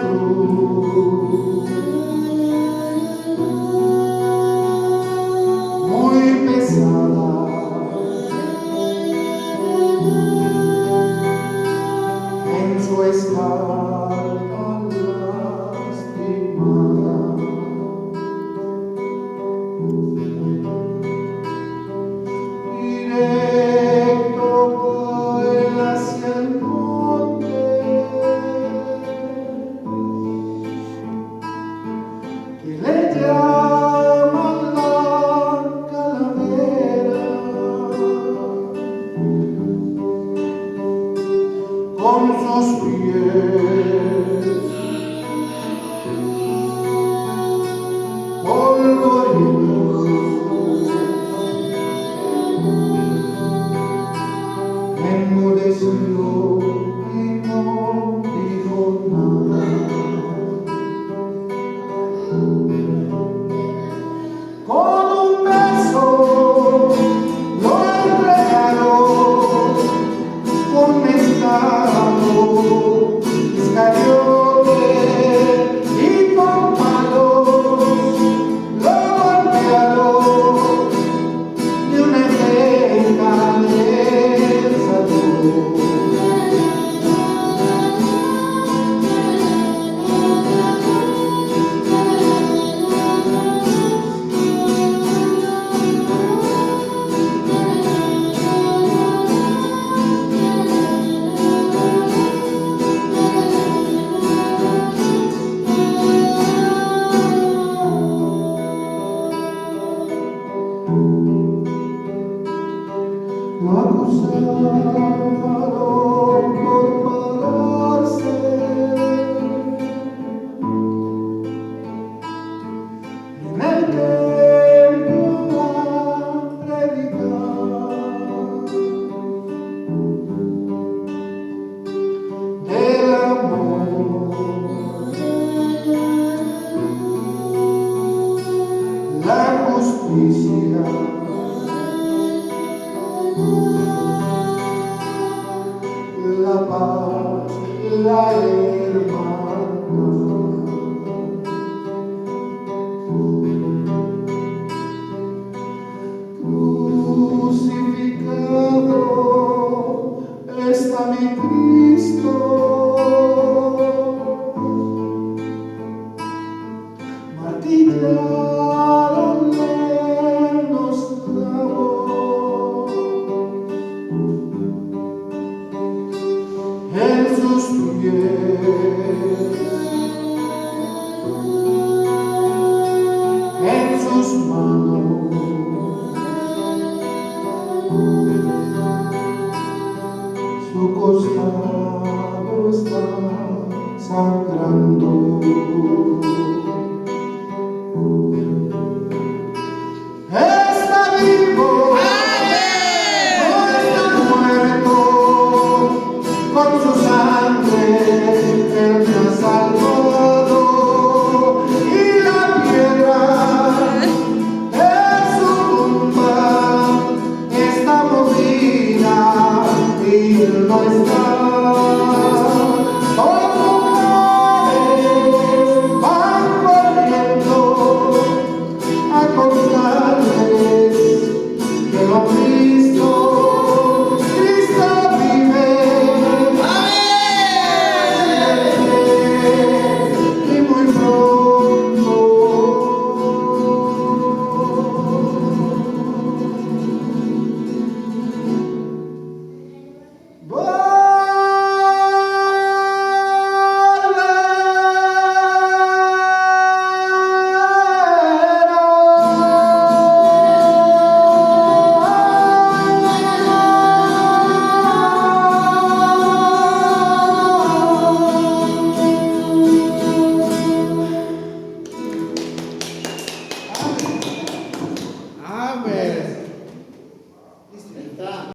cruz muy pesada, en su espalda lastimada. Directo voy hacia el monte que le llaman la calavera, con sus pies polvorientos enmudeció y no dijo nada. Con un beso lo entregaron, comentado Iscariote, y con palos lo golpearon, de una enferma le salvó. Lo acusaron por pararse en el templo a predicar del amor, la justicia, la paz, la hermandad. Crucificado está mi Cristo, martillaronle los clavos, en sus pies, en sus manos, su costado está sangrando. Está vivo, no está muerto, con su sangre